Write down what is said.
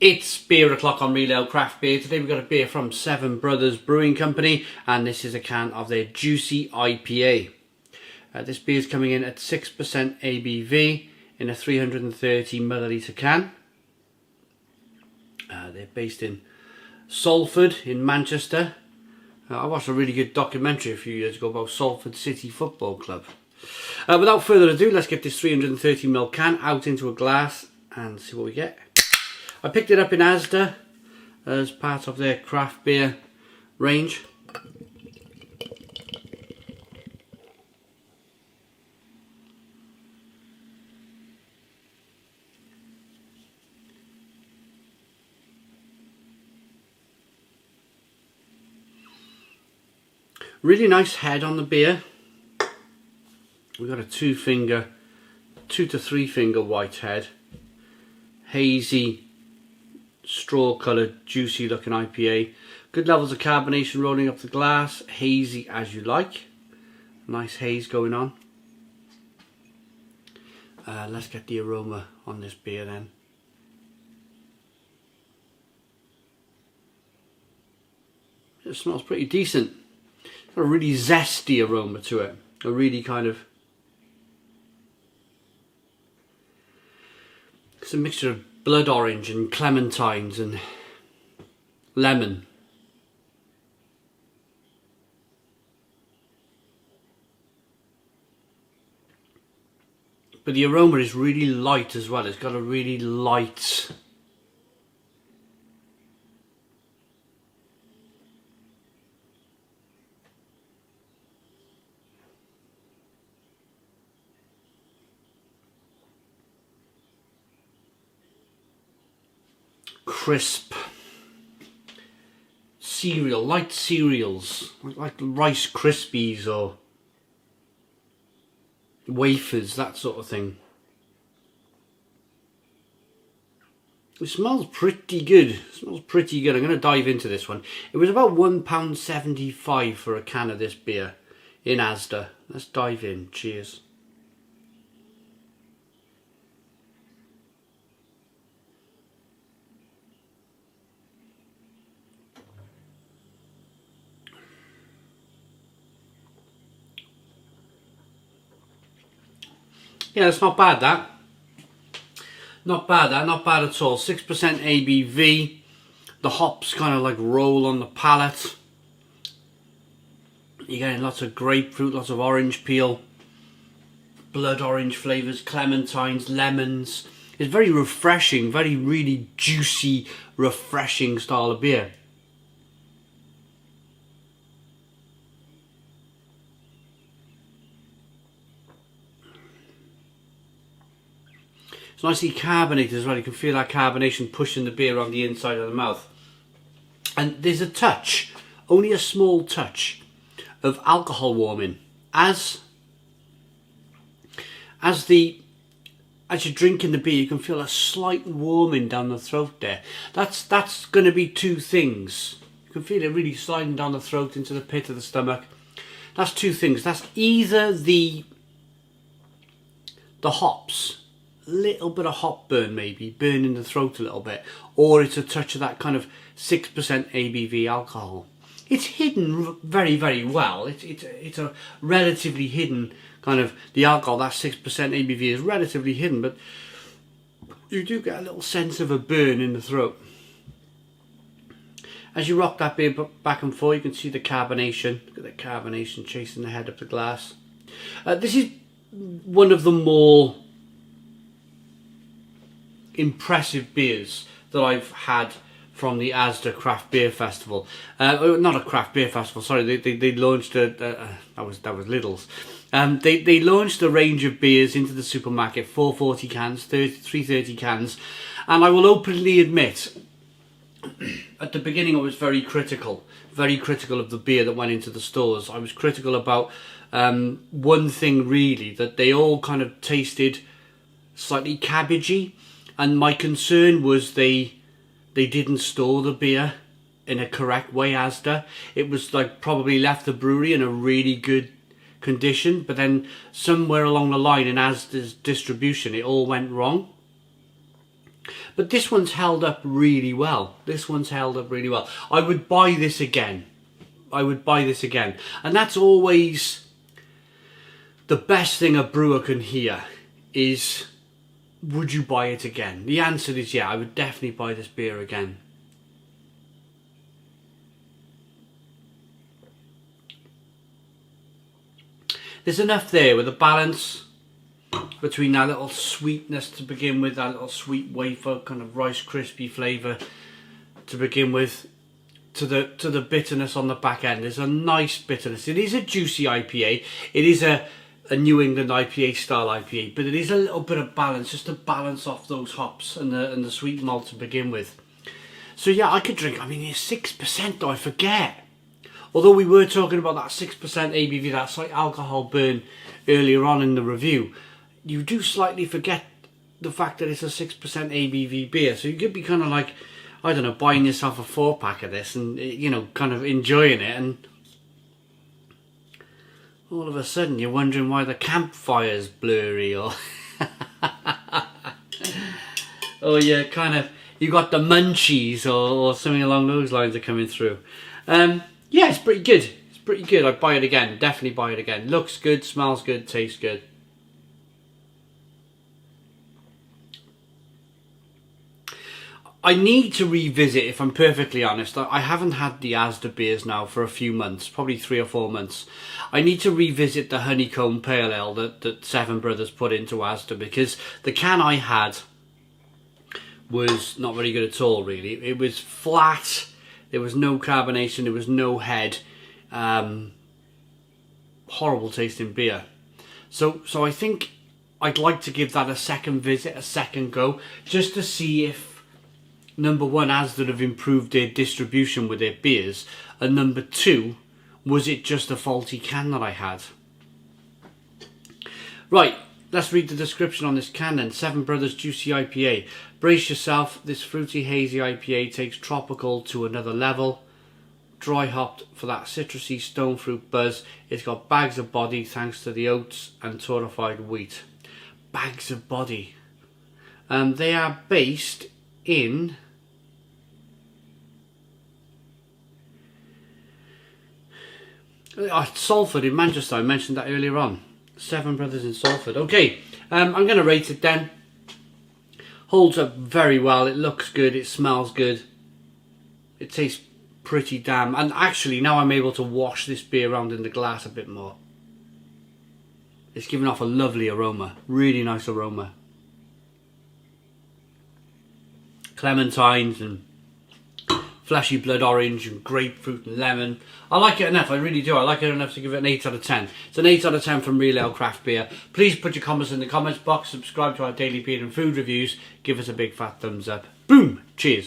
It's beer o'clock on Real Ale Craft Beer. Today we've got a beer from Seven Brothers Brewing Company, and this is a can of their Juicy IPA. This beer is coming in at 6% ABV in a 330 milliliter can. They're based in Salford in Manchester. I watched a really good documentary a few years ago about Salford City Football Club. Without further ado, let's get this 330ml can out into a glass and see what we get. I picked it up in ASDA as part of their craft beer range. Really nice head on the beer. We've got a 2 to 3 finger white head. Hazy, straw coloured, juicy looking IPA. Good levels of carbonation rolling up the glass. Hazy as you like. Nice haze going on. Let's get the aroma on this beer then. It smells pretty decent. Got a really zesty aroma to it. A really kind of... It's a mixture of blood orange and clementines and lemon. But the aroma is really light as well. It's got a really light... crisp cereal, light cereals, like Rice Krispies or wafers, that sort of thing. It smells pretty good. It smells pretty good. I'm going to dive into this one. It was about £1.75 for a can of this beer in ASDA. Let's dive in. Cheers. Yeah, it's not bad that. Not bad at all. 6% ABV. The hops kind of like roll on the palate. You're getting lots of grapefruit, lots of orange peel, blood orange flavours, clementines, lemons. It's very refreshing, very really juicy, refreshing style of beer. It's nicely carbonated as well. You can feel that carbonation pushing the beer on the inside of the mouth. And there's a touch, only a small touch, of alcohol warming. As you're drinking the beer, you can feel a slight warming down the throat there. That's going to be two things. You can feel it really sliding down the throat into the pit of the stomach. That's two things. That's either the hops, a little bit of hop burn maybe, burning the throat a little bit, or it's a touch of that kind of 6% ABV alcohol. It's hidden very, very well. It's a relatively hidden kind of, the alcohol, that 6% ABV is relatively hidden, but you do get a little sense of a burn in the throat. As you rock that beer back and forth, you can see the carbonation. Look at the carbonation chasing the head up the glass. This is one of the more impressive beers that I've had from the ASDA Craft Beer Festival. Not a craft beer festival, sorry, they launched that was Lidl's. They launched a range of beers into the supermarket, 440 cans, 330 cans, and I will openly admit, at the beginning I was very critical of the beer that went into the stores. I was critical about one thing really, that they all kind of tasted slightly cabbagey, and my concern was they didn't store the beer in a correct way, ASDA. It was like probably left the brewery in a really good condition, but then somewhere along the line in ASDA's distribution it all went wrong. But this one's held up really well. This one's held up really well. I would buy this again. I would buy this again. And that's always the best thing a brewer can hear is, would you buy it again? The answer is yeah, I would definitely buy this beer again. There's enough there with a balance between that little sweetness to begin with, that little sweet wafer kind of Rice Krispie flavour to begin with, to the bitterness on the back end. There's a nice bitterness. It is a juicy IPA. It is a New England IPA style IPA, but it is a little bit of balance, just to balance off those hops and the sweet malt to begin with. So yeah, I could drink, I mean, it's 6% though, I forget. Although we were talking about that 6% ABV, that slight alcohol burn earlier on in the review, you do slightly forget the fact that it's a 6% ABV beer. So you could be kind of like, I don't know, buying yourself a 4-pack of this and, you know, kind of enjoying it, and all of a sudden you're wondering why the campfire's blurry, or or you kind of, you got the munchies or something along those lines are coming through. Yeah, it's pretty good. It's pretty good. I'd buy it again. Definitely buy it again. Looks good, smells good, tastes good. I need to revisit, if I'm perfectly honest. I haven't had the ASDA beers now for a few months, probably 3 or 4 months. I need to revisit the honeycomb pale ale that Seven Brothers put into ASDA, because the can I had was not very good at all, really. It was flat. There was no carbonation, there was no head. Horrible tasting beer. So I think I'd like to give that a second visit, a second go, just to see if, number one, ASDA have improved their distribution with their beers, and number two, was it just a faulty can that I had? Right, let's read the description on this can then. Seven Brothers Juicy IPA. Brace yourself, this fruity hazy IPA takes tropical to another level. Dry hopped for that citrusy stone fruit buzz. It's got bags of body thanks to the oats and torrefied wheat. Bags of body. They are based in Salford in Manchester. I mentioned that earlier on. Seven Brothers in Salford. Okay, I'm going to rate it then. Holds up very well. It looks good. It smells good. It tastes pretty damn. And actually, now I'm able to wash this beer around in the glass a bit more. It's giving off a lovely aroma. Really nice aroma. Clementines and fleshy blood orange and grapefruit and lemon. I like it enough, I really do. I like it enough to give it an 8 out of 10. It's an 8 out of 10 from Real Ale Craft Beer. Please put your comments in the comments box, subscribe to our daily beer and food reviews, give us a big fat thumbs up. Boom! Cheers!